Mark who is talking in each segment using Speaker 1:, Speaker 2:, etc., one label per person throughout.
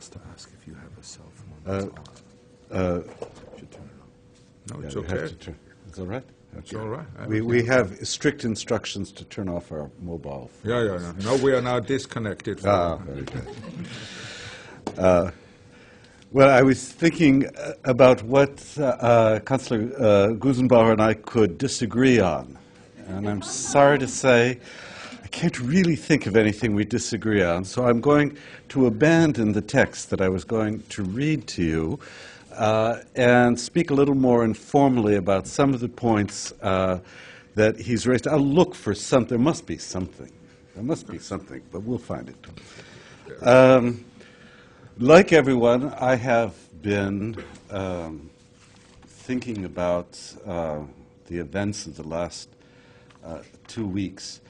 Speaker 1: has to ask if you have a cell phone.
Speaker 2: Should turn it on.
Speaker 1: No,
Speaker 2: Yeah,
Speaker 1: it's
Speaker 2: you have
Speaker 1: okay.
Speaker 2: to turn. It's all right?
Speaker 1: It's all right.
Speaker 2: We have strict instructions to turn off our mobile phones.
Speaker 1: Yeah. No, we are now disconnected.
Speaker 2: Very good. Well, I was thinking about what Councillor Gusenbauer and I could disagree on. And I'm sorry to say I can't really think of anything we disagree on, so I'm going to abandon the text that I was going to read to you and speak a little more informally about some of the points that he's raised. I'll look for something. There must be something. There must be something, but we'll find it. Like everyone, I have been thinking about the events of the last 2 weeks.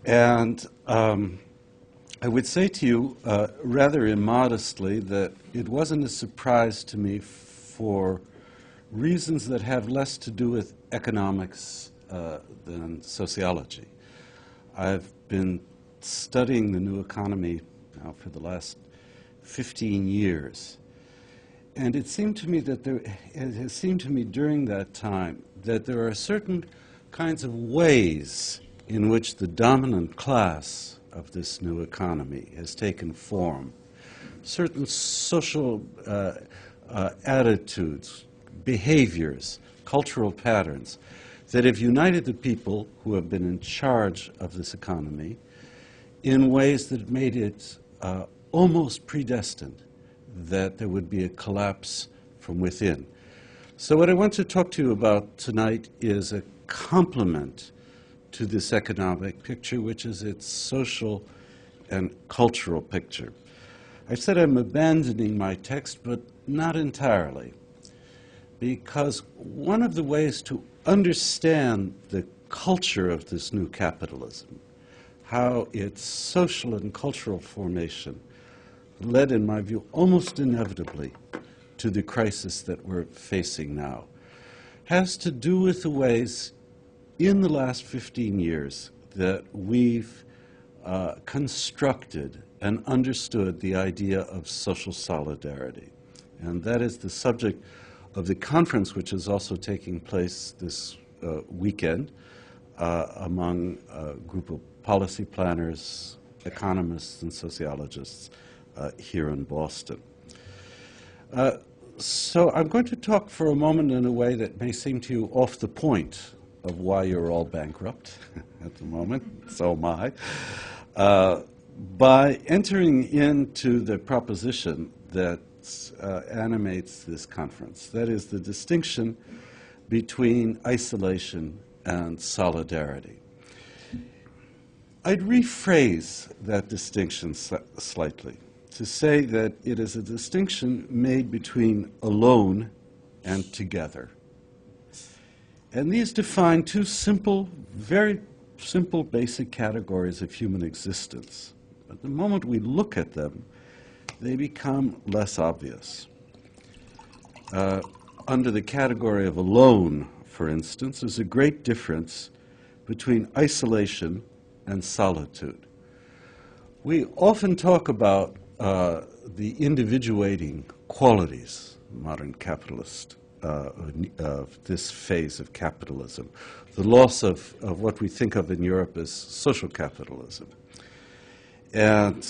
Speaker 2: And I would say to you rather immodestly that it wasn't a surprise to me for reasons that have less to do with economics than sociology. I've been studying the new economy now for the last 15 years. And it seemed to me that it has seemed to me during that time that there are certain kinds of ways in which the dominant class of this new economy has taken form. Certain social attitudes, behaviors, cultural patterns that have united the people who have been in charge of this economy in ways that made it almost predestined that there would be a collapse from within. So what I want to talk to you about tonight is a complement to this economic picture, which is its social and cultural picture. I said I'm abandoning my text, but not entirely, because one of the ways to understand the culture of this new capitalism, how its social and cultural formation led, in my view, almost inevitably to the crisis that we're facing now, has to do with the ways in the last 15 years that we've constructed and understood the idea of social solidarity. And that is the subject of the conference, which is also taking place this weekend among a group of policy planners, economists, and sociologists here in Boston. So I'm going to talk for a moment in a way that may seem to you off the point of why you're all bankrupt at the moment, so am I, by entering into the proposition that animates this conference. That is the distinction between isolation and solidarity. I'd rephrase that distinction slightly to say that it is a distinction made between alone and together. And these define two simple, very simple, basic categories of human existence. But the moment we look at them, they become less obvious. Under the category of alone, for instance, there's a great difference between isolation and solitude. We often talk about the individuating qualities, modern capitalist, of this phase of capitalism, the loss of what we think of in Europe as social capitalism. And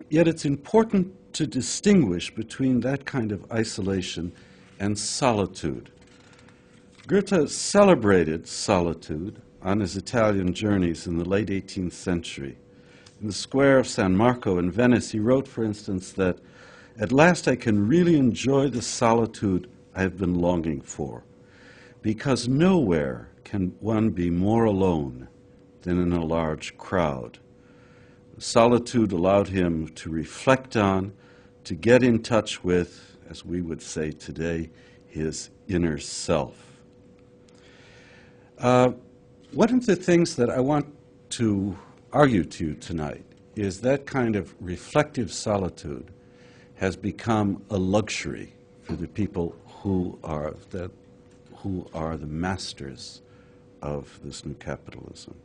Speaker 2: yet it's important to distinguish between that kind of isolation and solitude. Goethe celebrated solitude on his Italian journeys in the late 18th century. In the square of San Marco in Venice, he wrote, for instance, that at last I can really enjoy the solitude I have been longing for, because nowhere can one be more alone than in a large crowd. Solitude allowed him to reflect on, to get in touch with, as we would say today, his inner self. One of the things that I want to argue to you tonight is that kind of reflective solitude has become a luxury for the people who are the masters of this new capitalism.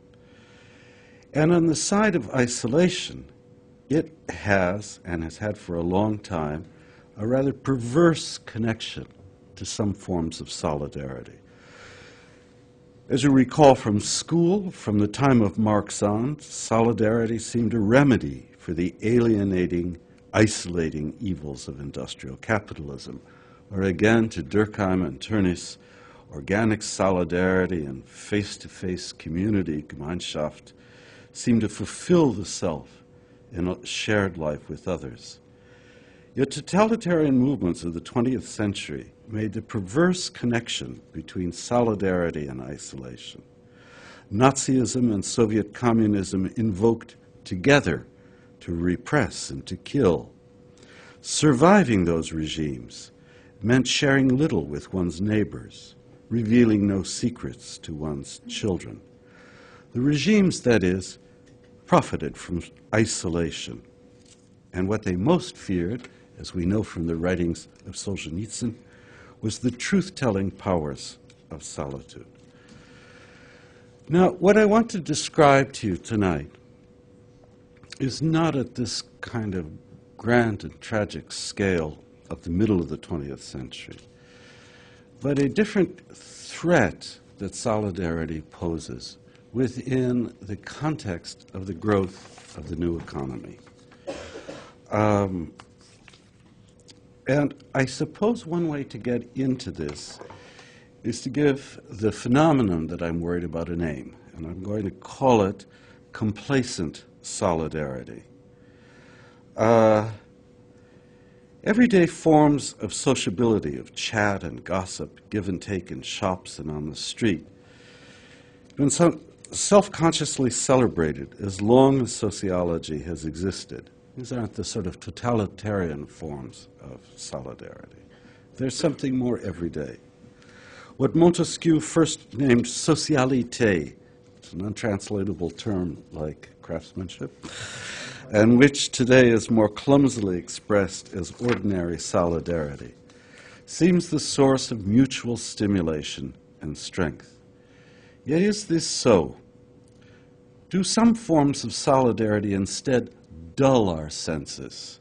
Speaker 2: And on the side of isolation, it has, and has had for a long time, a rather perverse connection to some forms of solidarity. As you recall from school, from the time of Marx on, solidarity seemed a remedy for the alienating, isolating evils of industrial capitalism. Or again, to Durkheim and Tönnies, organic solidarity and face-to-face community, Gemeinschaft, seemed to fulfill the self in a shared life with others. Yet totalitarian movements of the 20th century made the perverse connection between solidarity and isolation. Nazism and Soviet communism invoked together to repress and to kill. Surviving those regimes meant sharing little with one's neighbors, revealing no secrets to one's children. The regimes, that is, profited from isolation. And what they most feared, as we know from the writings of Solzhenitsyn, was the truth-telling powers of solitude. Now, what I want to describe to you tonight is not at this kind of grand and tragic scale of the middle of the 20th century, but a different threat that solidarity poses within the context of the growth of the new economy. And I suppose one way to get into this is to give the phenomenon that I'm worried about a name, and I'm going to call it complacent solidarity. Everyday forms of sociability, of chat and gossip, give and take in shops and on the street, have been self-consciously celebrated as long as sociology has existed. These aren't the sort of totalitarian forms of solidarity. There's something more everyday. What Montesquieu first named socialité, it's an untranslatable term like craftsmanship, and which today is more clumsily expressed as ordinary solidarity, seems the source of mutual stimulation and strength. Yet is this so? Do some forms of solidarity instead dull our senses?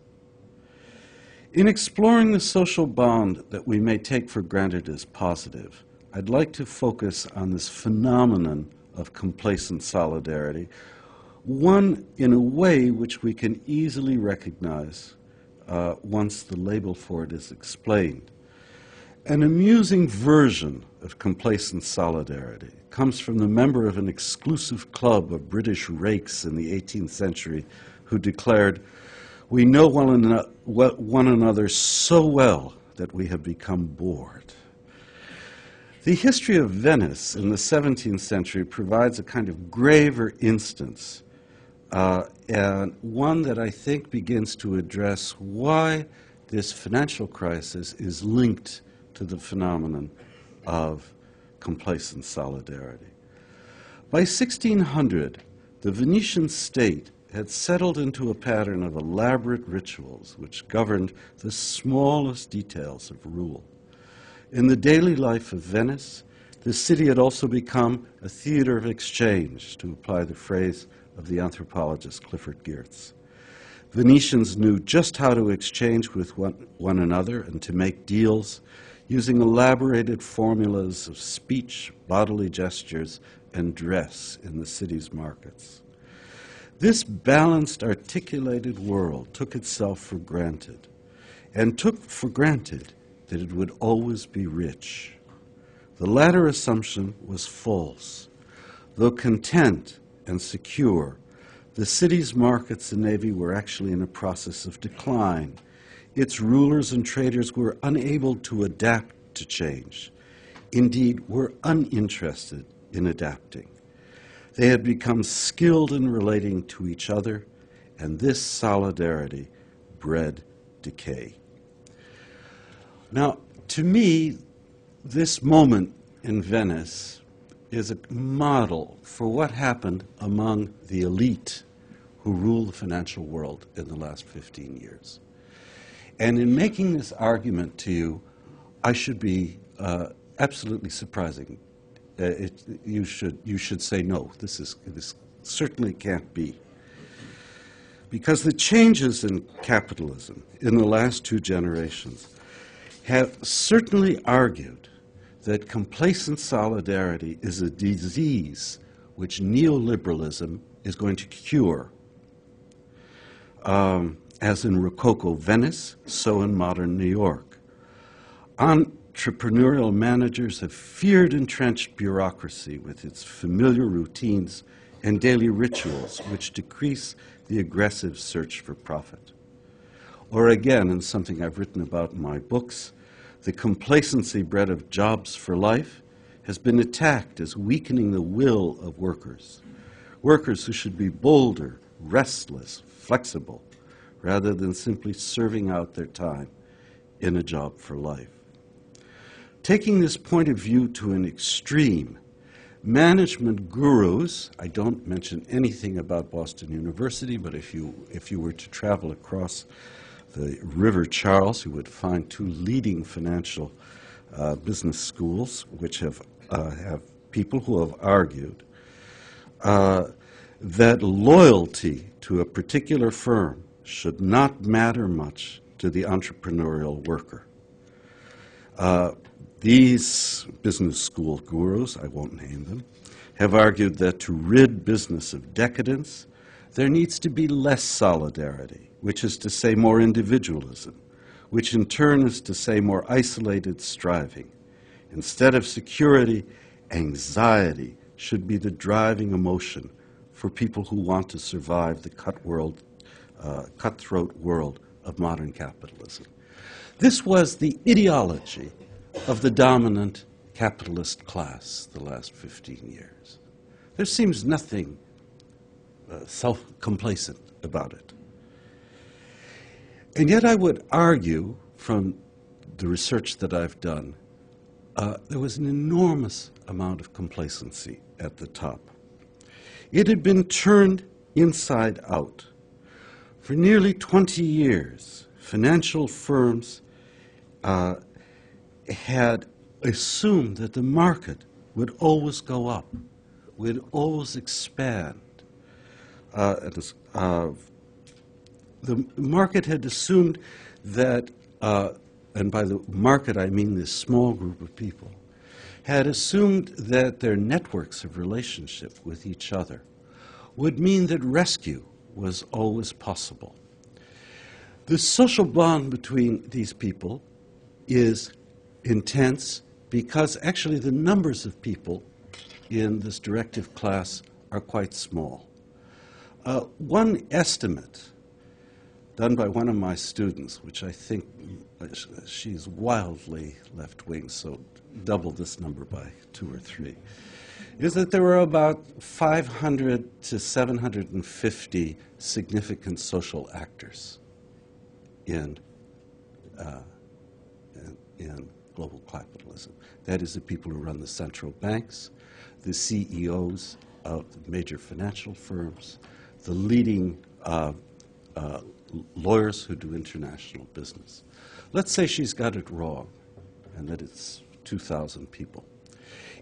Speaker 2: In exploring the social bond that we may take for granted as positive, I'd like to focus on this phenomenon of complacent solidarity, one in a way which we can easily recognize once the label for it is explained. An amusing version of complacent solidarity comes from the member of an exclusive club of British rakes in the 18th century who declared, "We know one another so well that we have become bored." The history of Venice in the 17th century provides a kind of graver instance, and one that I think begins to address why this financial crisis is linked to the phenomenon of complacent solidarity. By 1600, the Venetian state had settled into a pattern of elaborate rituals which governed the smallest details of rule. In the daily life of Venice, the city had also become a theater of exchange, to apply the phrase of the anthropologist Clifford Geertz. Venetians knew just how to exchange with one another and to make deals using elaborated formulas of speech, bodily gestures, and dress in the city's markets. This balanced, articulated world took itself for granted, and took for granted that it would always be rich. The latter assumption was false. Though content and secure, the city's markets and navy were actually in a process of decline. Its rulers and traders were unable to adapt to change. Indeed, were uninterested in adapting. They had become skilled in relating to each other, and this solidarity bred decay. Now, to me, this moment in Venice is a model for what happened among the elite who rule the financial world in the last 15 years. And in making this argument to you, I should be absolutely surprising. You should say, no, this certainly can't be. because the changes in capitalism in the last 2 generations have certainly argued that complacent solidarity is a disease which neoliberalism is going to cure. As in Rococo Venice, so in modern New York. Entrepreneurial managers have feared entrenched bureaucracy with its familiar routines and daily rituals which decrease the aggressive search for profit. Or again, in something I've written about in my books, the complacency bred of jobs for life has been attacked as weakening the will of workers. Workers who should be bolder, restless, flexible, rather than simply serving out their time in a job for life. Taking this point of view to an extreme, management gurus, I don't mention anything about Boston University, but if you were to travel across the River Charles, you would find 2 leading financial business schools which have people who have argued that loyalty to a particular firm should not matter much to the entrepreneurial worker. These business school gurus, I won't name them, have argued that to rid business of decadence, there needs to be less solidarity, which is to say more individualism, which in turn is to say more isolated striving. Instead of security, anxiety should be the driving emotion for people who want to survive the cutthroat world of modern capitalism. This was the ideology of the dominant capitalist class the last 15 years. There seems nothing self-complacent about it. And yet I would argue from the research that I've done, there was an enormous amount of complacency at the top. It had been turned inside out. For nearly 20 years, financial firms had assumed that the market would always go up, would always expand. The market had assumed that, and by the market I mean this small group of people, had assumed that their networks of relationship with each other would mean that rescue was always possible. The social bond between these people is intense because actually the numbers of people in this directive class are quite small. One estimate done by one of my students, which I think she's wildly left-wing, so double this number by 2 or 3, is that there were about 500 to 750 significant social actors in global capitalism. That is, the people who run the central banks, the CEOs of the major financial firms, the leading lawyers who do international business. Let's say she's got it wrong and that it's 2,000 people.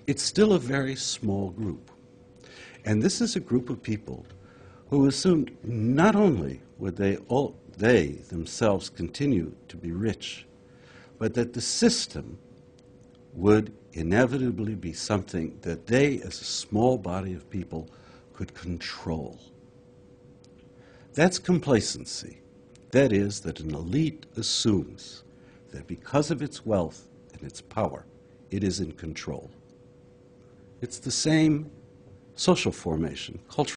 Speaker 2: It's still a very small group. And this is a group of people who assumed not only would they themselves continue to be rich, but that the system would inevitably be something that they, as a small body of people, could control. That's complacency. That is, that an elite assumes that because of its wealth and its power, it is in control. It's the same social formation, cultural